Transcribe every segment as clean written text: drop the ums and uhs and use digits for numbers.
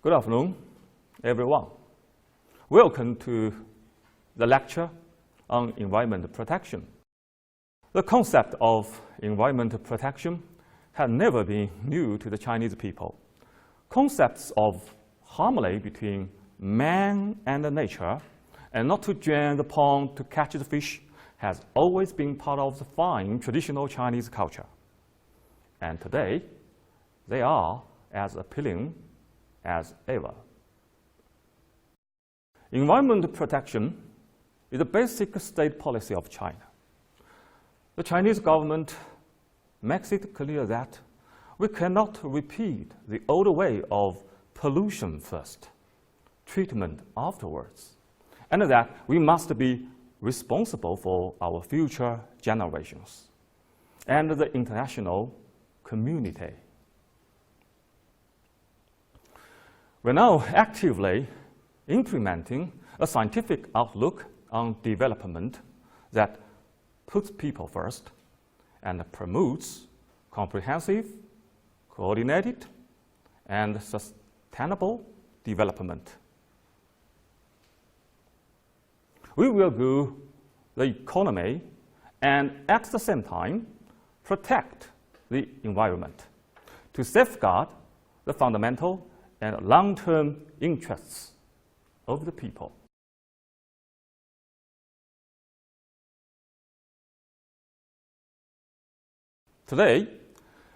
Good afternoon, everyone. Welcome to the lecture on environment protection. The concept of environment protection had never been new to the Chinese people. Concepts of harmony between man and nature and not to drain the pond to catch the fish has always been part of the fine traditional Chinese culture. And today, they are as appealing as ever. Environment protection is the basic state policy of China. The Chinese government makes it clear that we cannot repeat the old way of pollution first, treatment afterwards, and that we must be responsible for our future generations and the international community. We're now actively implementing a scientific outlook on development that puts people first and promotes comprehensive, coordinated, and sustainable development. We will grow the economy and at the same time protect the environment to safeguard the fundamental and long-term interests of the people. Today,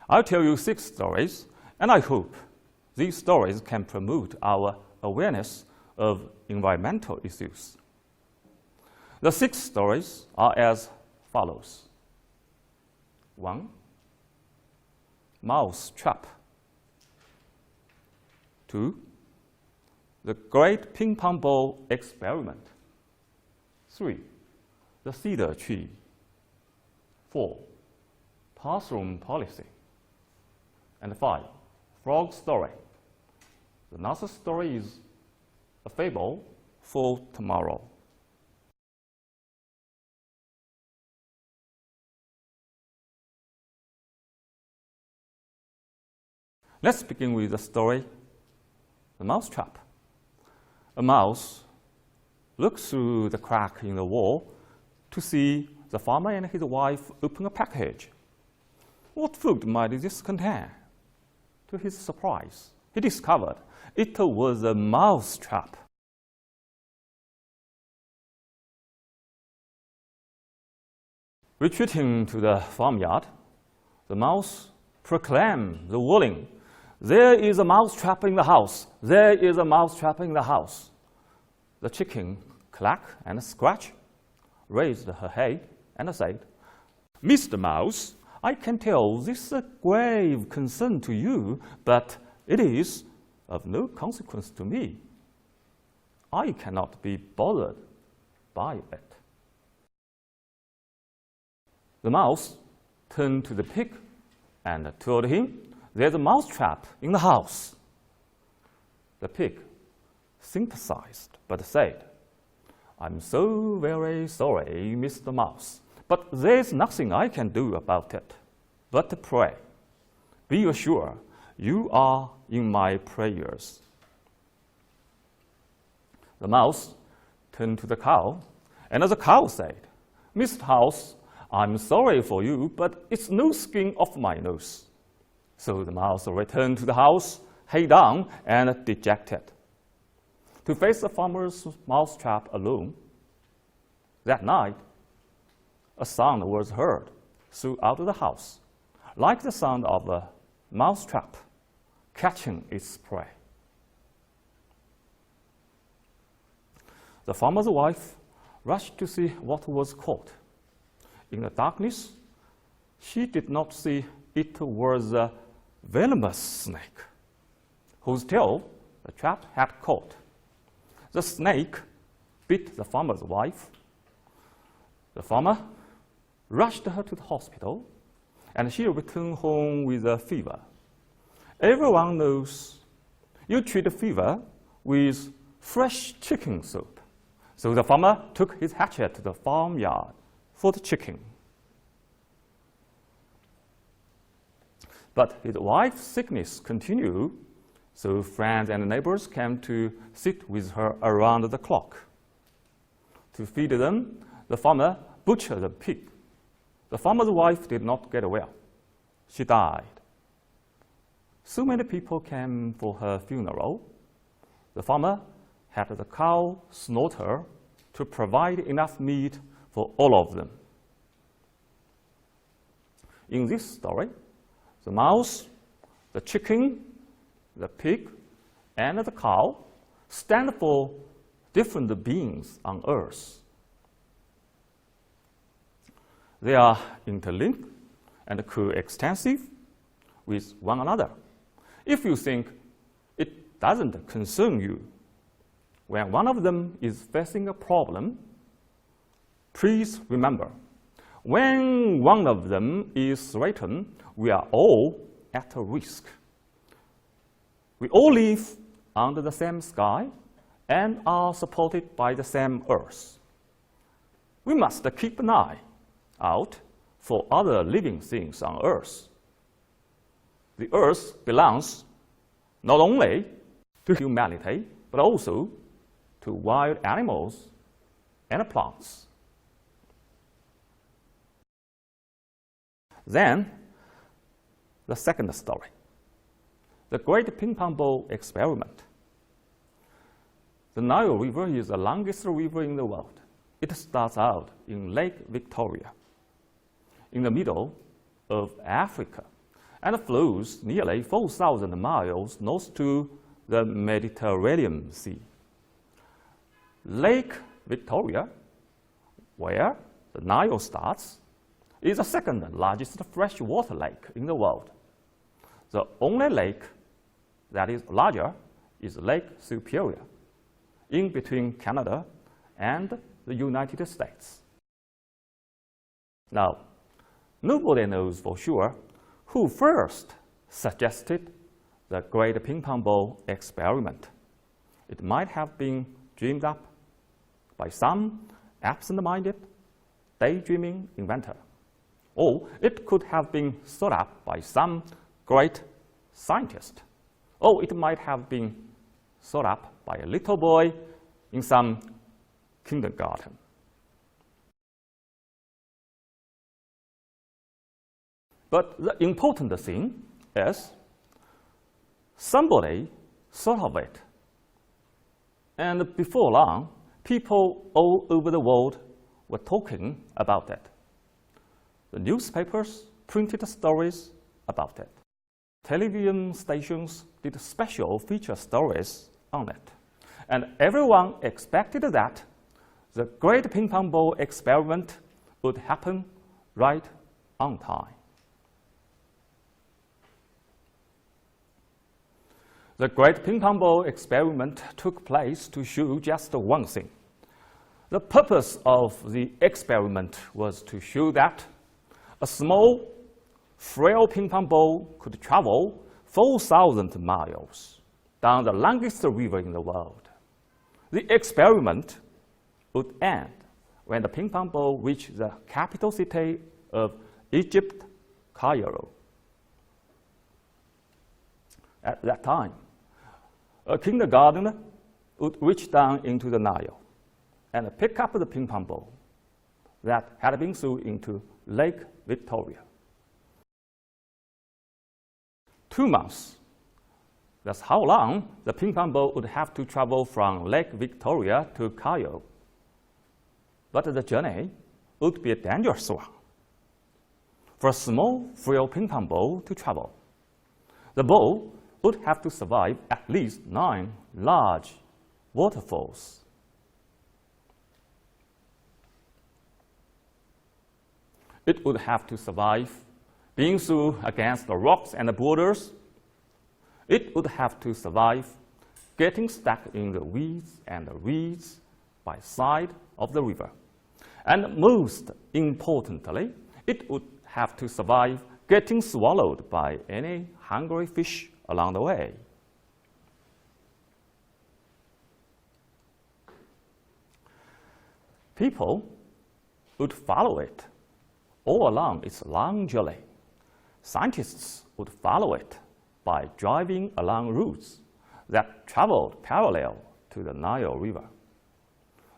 I'll tell you 6 stories, and I hope these stories can promote our awareness of environmental issues. The 6 stories are as follows. 1. Mouse trap. 2. The Great Ping Pong Ball Experiment. 3. The Cedar Tree. 4. Classroom Policy. And 5. Frog Story. The last story is a fable for tomorrow. Let's begin with the story, The Mouse Trap. A mouse looks through the crack in the wall to see the farmer and his wife open a package. What food might this contain? To his surprise, he discovered it was a mouse trap. Retreating to the farmyard, the mouse proclaimed the warning, "There is a mouse trap in the house. There is a mouse trap in the house." The chicken clucked and scratched, raised her head, and said, "Mr. Mouse, I can tell this is a grave concern to you, but it is of no consequence to me. I cannot be bothered by it." The mouse turned to the pig and told him, "There's a mouse trap in the house." The pig sympathized but said, "I'm so very sorry, Mr. Mouse, but there's nothing I can do about it. But pray, be assured you are in my prayers." The mouse turned to the cow, and the cow said, "Mr. House, I'm sorry for you, but it's no skin off my nose." So the mouse returned to the house, head down and dejected, to face the farmer's mouse trap alone. That night, a sound was heard throughout the house, like the sound of a mouse trap catching its prey. The farmer's wife rushed to see what was caught. In the darkness, she did not see it was a venomous snake, whose tail the trap had caught. The snake bit the farmer's wife. The farmer rushed her to the hospital, and she returned home with a fever. Everyone knows you treat a fever with fresh chicken soup. So the farmer took his hatchet to the farmyard for the chicken. But his wife's sickness continued, So friends and neighbors came to sit with her around the clock. To feed them, the farmer butchered a pig. The farmer's wife did not get well. She died. So many people came for her funeral. The farmer had the cow slaughtered to provide enough meat for all of them. In this story, the mouse, the chicken, the pig, and the cow stand for different beings on earth. They are interlinked and coextensive with one another. If you think it doesn't concern you, when one of them is facing a problem, please remember, when one of them is threatened, we are all at risk. We all live under the same sky and are supported by the same earth. We must keep an eye out for other living things on earth. The earth belongs not only to humanity, but also to wild animals and plants. Then, the second story, the Great Ping Pong Ball Experiment. The Nile River is the longest river in the world. It starts out in Lake Victoria, in the middle of Africa, and flows nearly 4,000 miles north to the Mediterranean Sea. Lake Victoria, where the Nile starts, is the second largest freshwater lake in the world. The only lake that is larger is Lake Superior, in between Canada and the United States. Now, nobody knows for sure who first suggested the Great Ping Pong Ball Experiment. It might have been dreamed up by some absent-minded, daydreaming inventor. Or it could have been thought up by some great scientist. Or it might have been thought up by a little boy in some kindergarten. But the important thing is somebody thought of it. And before long, people all over the world were talking about it. The newspapers printed stories about it. Television stations did special feature stories on it. And everyone expected that the Great Ping Pong Ball Experiment would happen right on time. The Great Ping Pong Ball Experiment took place to show just one thing. The purpose of the experiment was to show that a small, frail ping pong ball could travel 4,000 miles down the longest river in the world. The experiment would end when the ping pong ball reached the capital city of Egypt, Cairo. At that time, a kindergartner would reach down into the Nile and pick up the ping pong ball that had been thrown into Lake Victoria. 2 months. That's how long the ping pong ball would have to travel from Lake Victoria to Cairo. But the journey would be a dangerous one. For a small, frail ping pong ball to travel, the ball would have to survive at least 9 large waterfalls. It would have to survive being thrown against the rocks and the boulders. It would have to survive getting stuck in the weeds and the reeds by the side of the river. And most importantly, it would have to survive getting swallowed by any hungry fish along the way. People would follow it all along its long journey. Scientists would follow it by driving along routes that traveled parallel to the Nile River.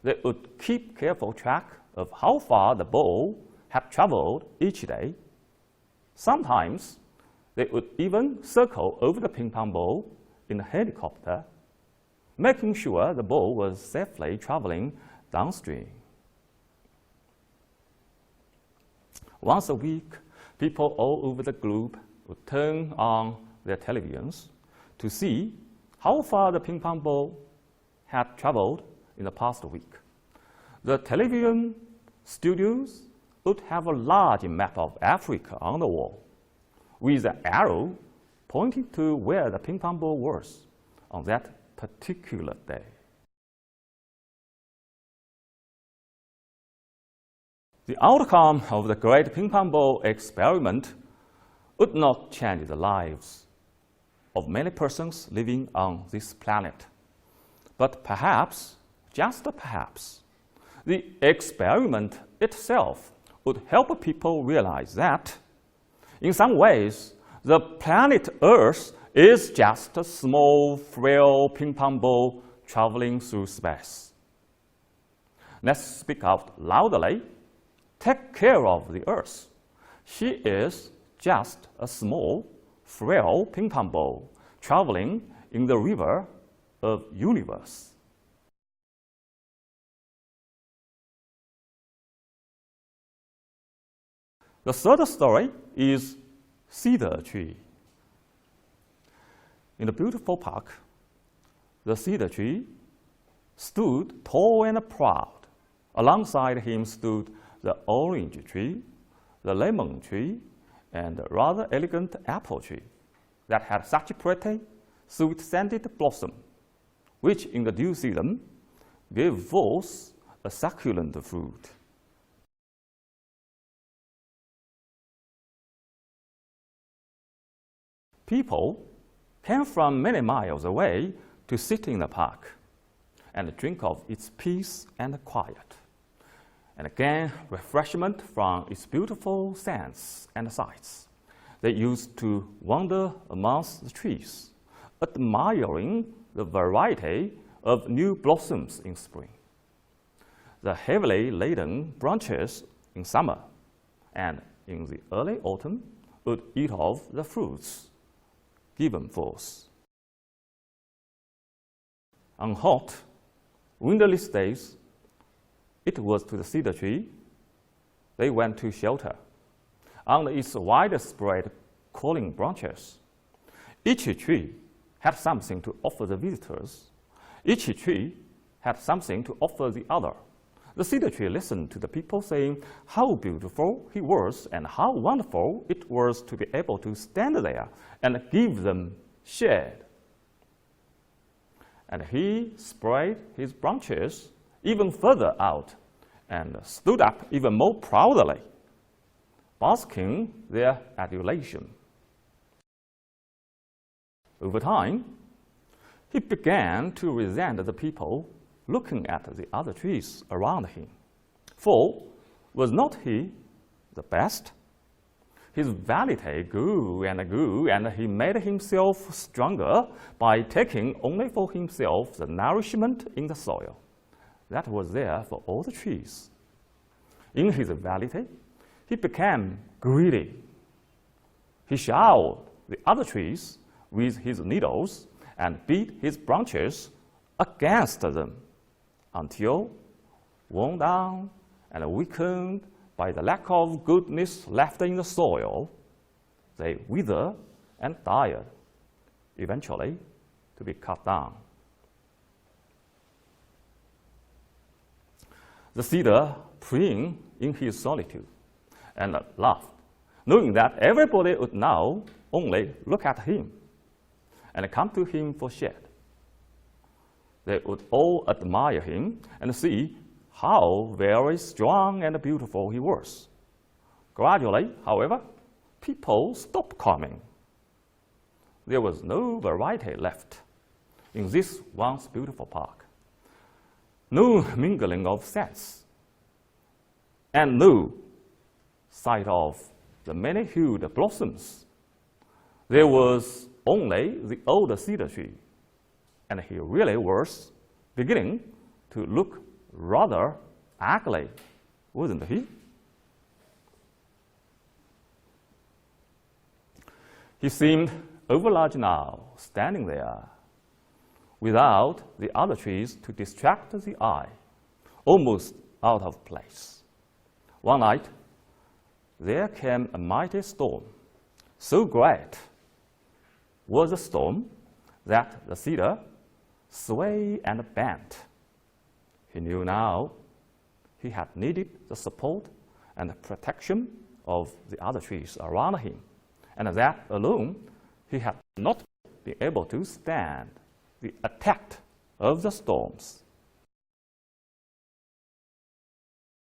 They would keep careful track of how far the ball had traveled each day. Sometimes they would even circle over the ping pong ball in a helicopter, making sure the ball was safely traveling downstream. Once a week, people all over the globe would turn on their televisions to see how far the ping pong ball had traveled in the past week. The television studios would have a large map of Africa on the wall, with an arrow pointing to where the ping pong ball was on that particular day. The outcome of the great ping pong ball experiment would not change the lives of many persons living on this planet. But perhaps, just perhaps, the experiment itself would help people realize that, in some ways, the planet Earth is just a small, frail ping pong ball traveling through space. Let's speak out loudly. Take care of the Earth. She is just a small, frail ping pong ball traveling in the river of universe. The third story is Cedar Tree. In the beautiful park, the cedar tree stood tall and proud. Alongside him stood the orange tree, the lemon tree, and the rather elegant apple tree that had such pretty, sweet-scented blossom, which in the due season gave forth a succulent fruit. People came from many miles away to sit in the park and drink of its peace and quiet, and gain refreshment from its beautiful scents and sights. They used to wander amongst the trees, admiring the variety of new blossoms in spring, the heavily laden branches in summer, and in the early autumn would eat of the fruits given forth. On hot, windless days, it was to the cedar tree they went to shelter under its widespread cooling branches. Each tree had something to offer the visitors. Each tree had something to offer the other. The cedar tree listened to the people saying how beautiful he was and how wonderful it was to be able to stand there and give them shade. And he spread his branches even further out and stood up even more proudly, basking their adulation. Over time, he began to resent the people looking at the other trees around him. For was not he the best? His vanity grew, and he made himself stronger by taking only for himself the nourishment in the soil that was there for all the trees. In his vanity, he became greedy. He showered the other trees with his needles and beat his branches against them, until, worn down and weakened by the lack of goodness left in the soil, they withered and died, eventually to be cut down. The cedar, praying in his solitude, and laughed, knowing that everybody would now only look at him and come to him for shade. They would all admire him and see how very strong and beautiful he was. Gradually, however, people stopped coming. There was no variety left in this once beautiful park, no mingling of scents, and no sight of the many-hued blossoms. There was only the old cedar tree, and he really was beginning to look rather ugly, wasn't he? He seemed overlarge now, standing there, without the other trees to distract the eye, almost out of place. One night, there came a mighty storm. So great was the storm that the cedar swayed and bent. He knew now he had needed the support and the protection of the other trees around him, and that alone he had not been able to stand the attack of the storms.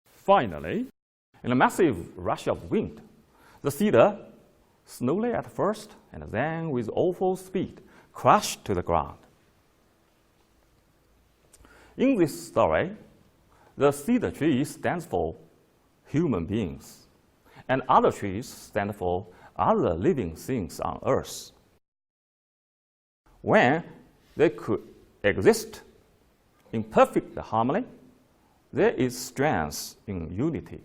Finally, in a massive rush of wind, the cedar, slowly at first and then with awful speed, crashed to the ground. In this story, the cedar tree stands for human beings, and other trees stand for other living things on earth. When they could exist in perfect harmony, there is strength in unity,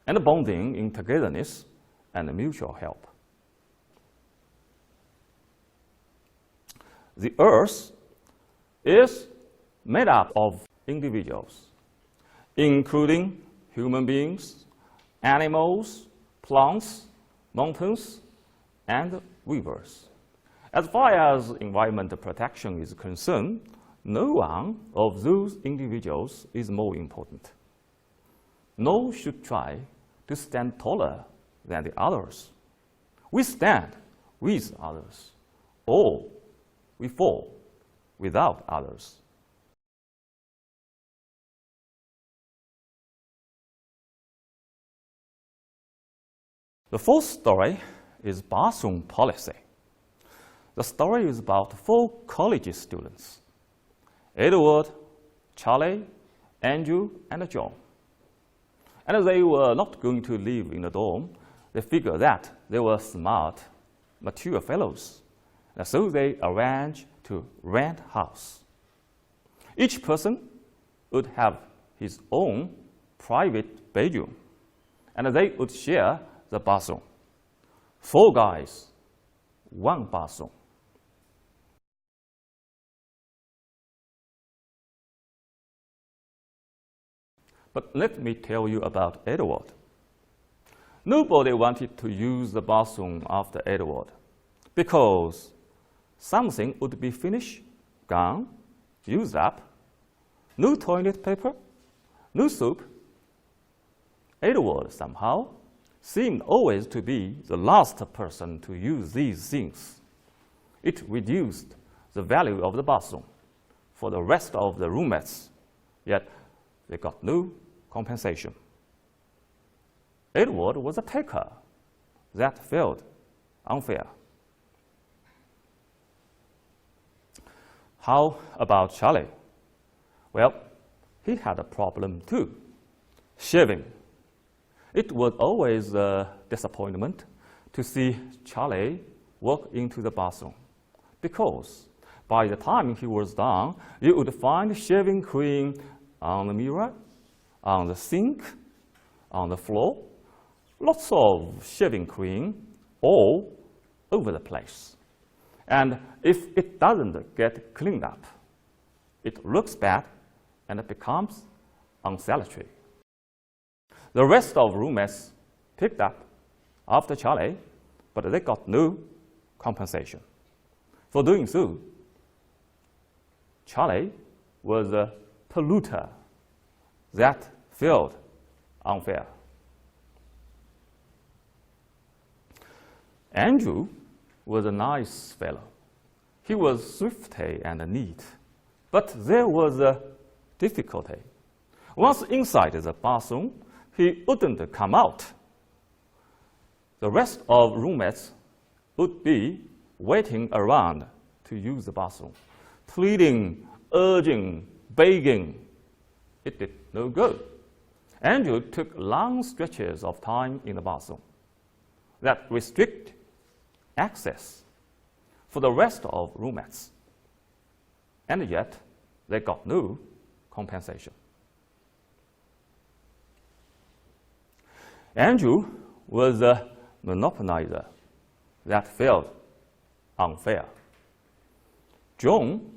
and bonding in togetherness and mutual help. The earth is made up of individuals, including human beings, animals, plants, mountains, and rivers. As far as environmental protection is concerned, no one of those individuals is more important. No should try to stand taller than the others. We stand with others, or we fall without others. The fourth story is bathroom policy. The story is about 4 college students: Edward, Charlie, Andrew, and John. And they were not going to live in a dorm. They figured that they were smart, mature fellows. And so they arranged to rent a house. Each person would have his own private bedroom, and they would share the bathroom. 4 guys, 1 bathroom. But let me tell you about Edward. Nobody wanted to use the bathroom after Edward, because something would be finished, gone, used up. No toilet paper, no soap. Edward somehow seemed always to be the last person to use these things. It reduced the value of the bathroom for the rest of the roommates, yet they got no compensation. Edward was a taker. That felt unfair. How about Charlie? Well, he had a problem too: shaving. It was always a disappointment to see Charlie walk into the bathroom, because by the time he was done, you would find shaving cream on the mirror, on the sink, on the floor, lots of shaving cream all over the place. And if it doesn't get cleaned up, it looks bad and it becomes unsanitary. The rest of roommates picked up after Charlie, but they got no compensation for doing so. Charlie was a polluter. That felt unfair. Andrew was a nice fellow. He was thrifty and neat, but there was a difficulty. Once inside the bathroom, he wouldn't come out. The rest of roommates would be waiting around to use the bathroom, pleading, urging, begging. It did no good. Andrew took long stretches of time in the bathroom that restrict access for the rest of roommates. and yet they got no compensation. Andrew was a monopolizer that felt unfair. John,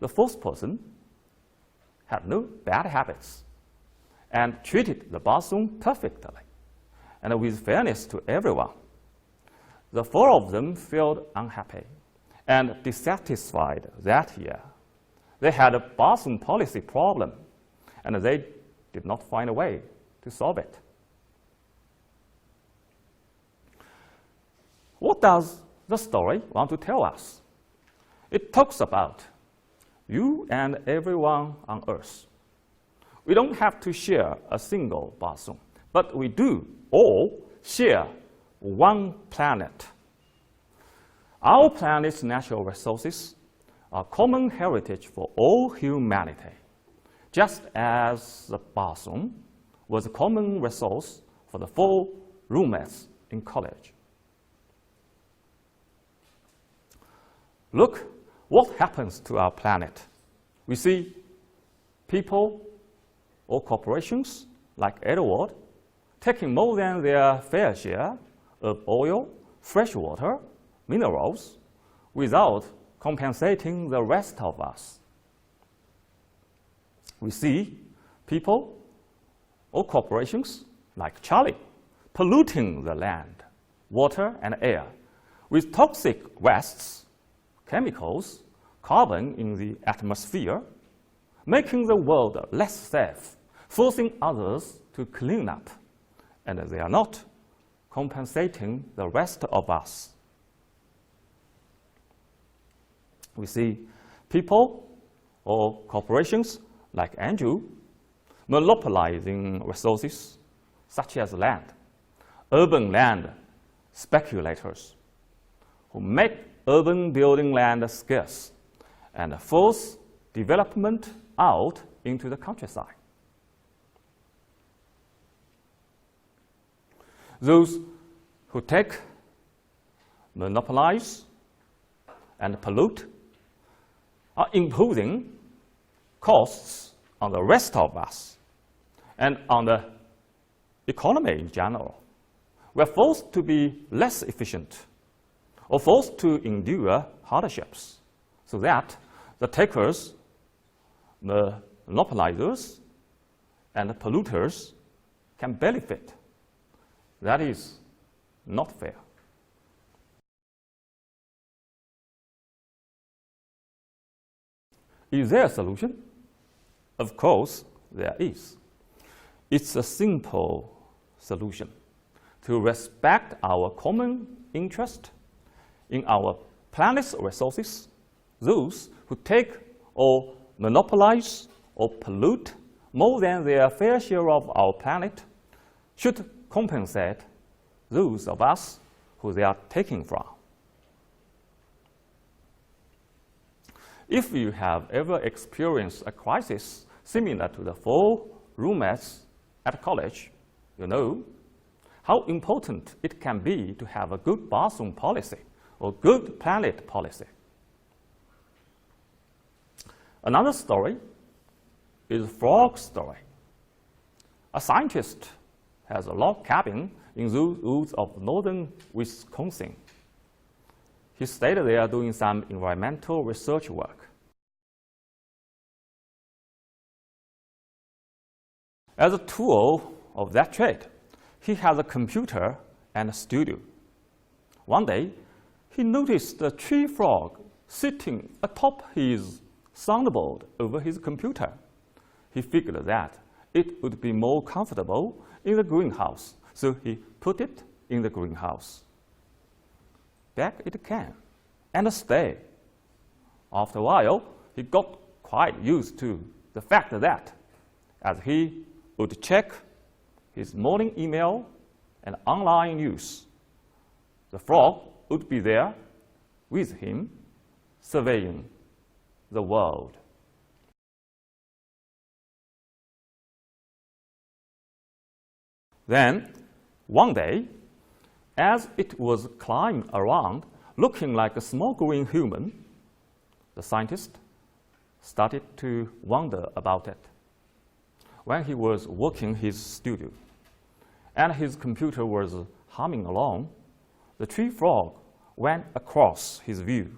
the fourth person, had no bad habits and treated the bathroom perfectly and with fairness to everyone. The four of them felt unhappy and dissatisfied that year. They had a bathroom policy problem, and they did not find a way to solve it. What does the story want to tell us? It talks about you and everyone on Earth. We don't have to share a single bathroom, but we do all share one planet. Our planet's natural resources are common heritage for all humanity, just as the bathroom was a common resource for the 4 roommates in college. Look what happens to our planet. We see people or corporations like Edward taking more than their fair share of oil, fresh water, minerals, without compensating the rest of us. We see people or corporations like Charlie polluting the land, water, and air with toxic wastes, chemicals, carbon in the atmosphere, making the world less safe, forcing others to clean up, and they are not compensating the rest of us. We see people or corporations like Andrew monopolizing resources such as land, urban land speculators who make urban building land scarce and force development out into the countryside. Those who take, monopolize, and pollute are imposing costs on the rest of us and on the economy in general. We are forced to be less efficient or forced to endure hardships so that the takers, the monopolizers, and the polluters can benefit. That is not fair. Is there a solution? Of course, there is. It's a simple solution to respect our common interest in our planet's resources. Those who take or monopolize or pollute more than their fair share of our planet should compensate those of us who they are taking from. If you have ever experienced a crisis similar to the 4 roommates at college, you know how important it can be to have a good bathroom policy or good planet policy. Another story is a frog story. A scientist has a log cabin in the woods of northern Wisconsin. He stayed there doing some environmental research work. As a tool of that trade, he has a computer and a studio. One day, he noticed a tree frog sitting atop his soundboard over his computer. He figured that it would be more comfortable in the greenhouse, so he put it in the greenhouse. Back it came and stayed. After a while, he got quite used to the fact that as he would check his morning email and online news, the frog would be there with him, surveying the world. Then, one day, as it was climbing around, looking like a small green human, the scientist started to wonder about it. When he was working his studio and his computer was humming along, the tree frog went across his view.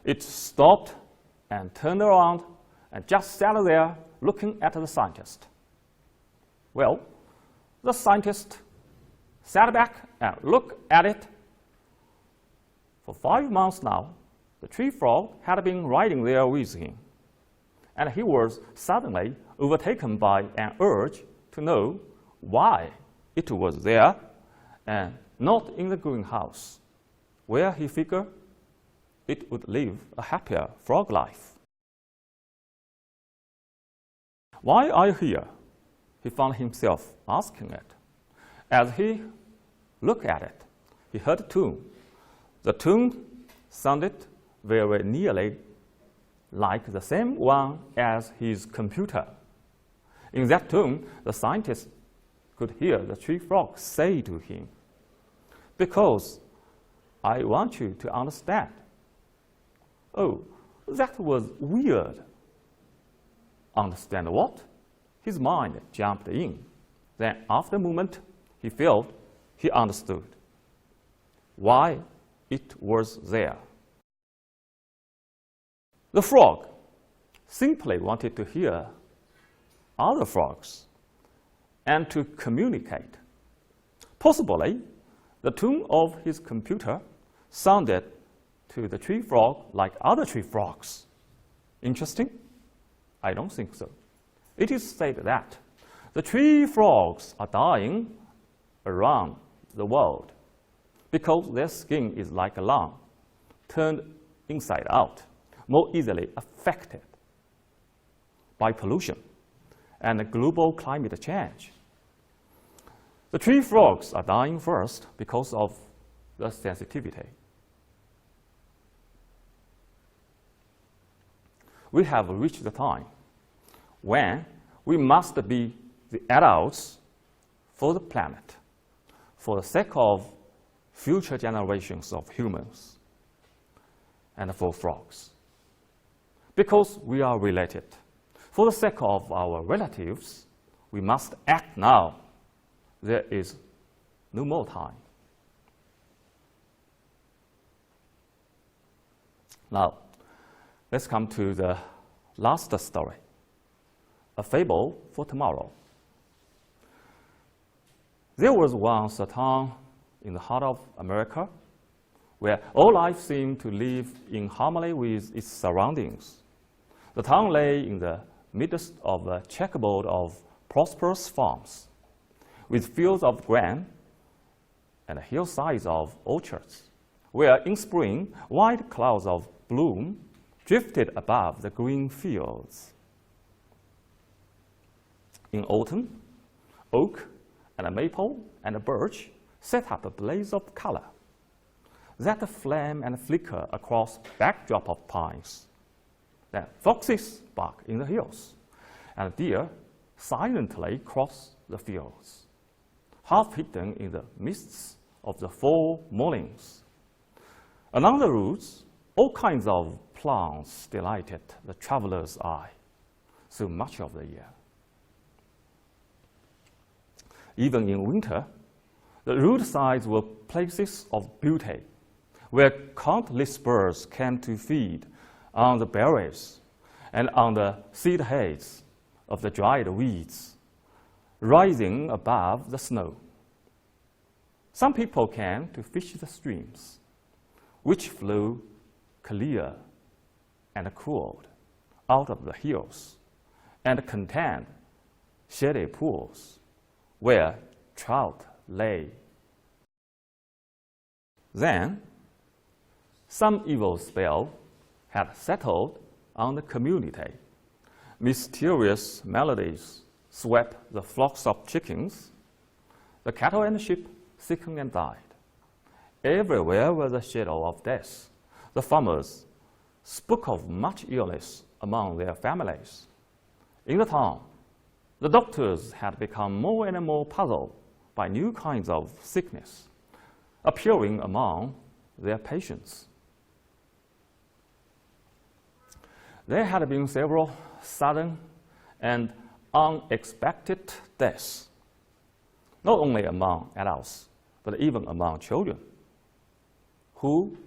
It stopped and turned around and just sat there looking at the scientist. Well, the scientist sat back and looked at it. For 5 months now, the tree frog had been riding there with him, and he was suddenly overtaken by an urge to know why it was there and not in the greenhouse, where he figured it would live a happier frog life. Why are you here? He found himself asking it. As he looked at it, he heard a tune. The tune sounded very nearly like the same one as his computer. In that tune, the scientist could hear the tree frog say to him, "Because I want you to understand." Oh, that was weird. Understand what? His mind jumped in. Then, after a moment, he felt he understood why it was there. The frog simply wanted to hear other frogs and to communicate. Possibly, the tune of his computer sounded to the tree frog like other tree frogs. Interesting? I don't think so. It is said that the tree frogs are dying around the world because their skin is like a lung, turned inside out, more easily affected by pollution and global climate change. The tree frogs are dying first because of the sensitivity. We have reached the time when we must be the adults for the planet, for the sake of future generations of humans and for frogs. Because we are related, for the sake of our relatives, we must act now. There is no more time. Now, let's come to the last story, a fable for tomorrow. There was once a town in the heart of America where all life seemed to live in harmony with its surroundings. The town lay in the midst of a checkerboard of prosperous farms, with fields of grain and hillsides of orchards, where in spring white clouds of bloom drifted above the green fields. In autumn, oak and a maple and a birch set up a blaze of color that flame and flicker across backdrop of pines. Then foxes bark in the hills, and deer silently cross the fields, half hidden in the mists of the fall mornings. Along the routes, all kinds of plants delighted the traveler's eye so much of the year. Even in winter, the roadsides were places of beauty, where countless birds came to feed on the berries and on the seed heads of the dried weeds, rising above the snow. Some people came to fish the streams, which flow clear and cooled out of the hills and contained shady pools where trout lay. Then, some evil spell had settled on the community. Mysterious melodies swept the flocks of chickens. The cattle and sheep sickened and died. Everywhere was a shadow of death. The farmers spoke of much illness among their families. In the town, the doctors had become more and more puzzled by new kinds of sickness appearing among their patients. There had been several sudden and unexpected deaths, not only among adults, but even among children, who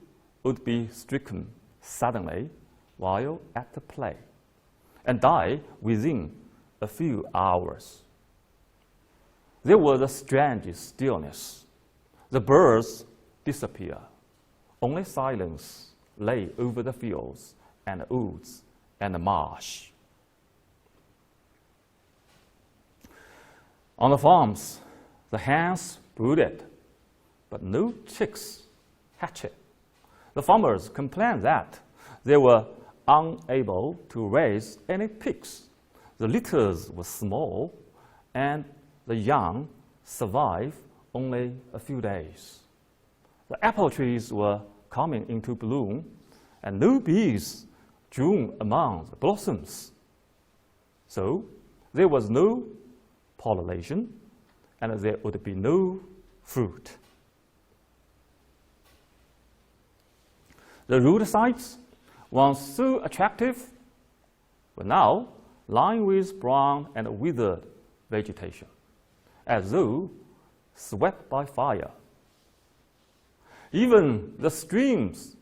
would be stricken suddenly while at the play and die within a few hours. There was a strange stillness. The birds disappeared. Only silence lay over the fields and the woods and the marsh. On the farms, the hens brooded, but no chicks hatched. The farmers complained that they were unable to raise any pigs. The litters were small, and the young survived only a few days. The apple trees were coming into bloom, and no bees drew among the blossoms. So there was no pollination, and there would be no fruit. The roadsides, once so attractive, were now lined with brown and withered vegetation, as though swept by fire. Even the streams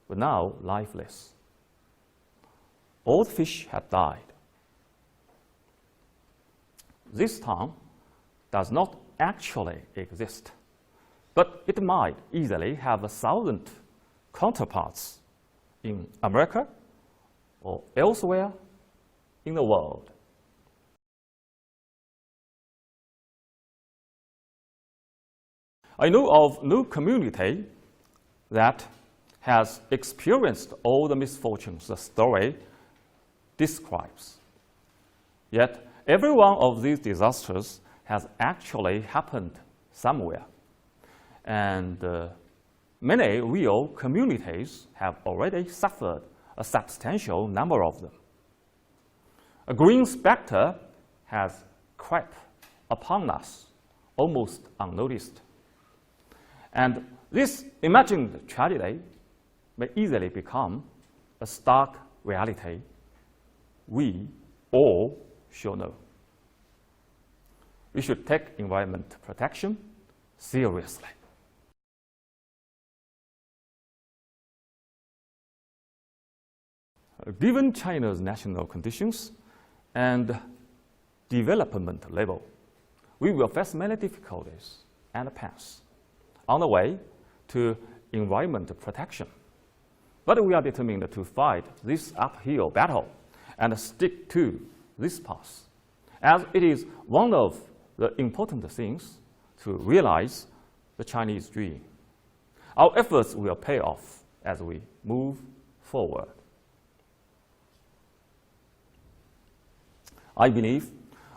were now lifeless. All the fish had died. This town does not actually exist, but it might easily have 1,000 counterparts in America or elsewhere in the world. I know of no community that has experienced all the misfortunes the story describes. Yet every one of these disasters has actually happened somewhere, and many real communities have already suffered a substantial number of them. A green specter has crept upon us almost unnoticed. And this imagined tragedy may easily become a stark reality we all should know. We should take environment protection seriously. Given China's national conditions and development level, we will face many difficulties and pains on the way to environment protection. But we are determined to fight this uphill battle and stick to this path, as it is one of the important things to realize the Chinese dream. Our efforts will pay off as we move forward. I believe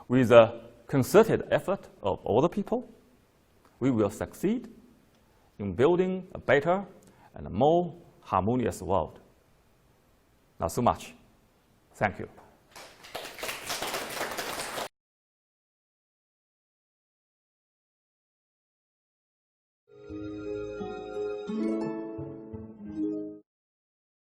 with the concerted effort of all the people, we will succeed in building a better and a more harmonious world. Not so much. Thank you.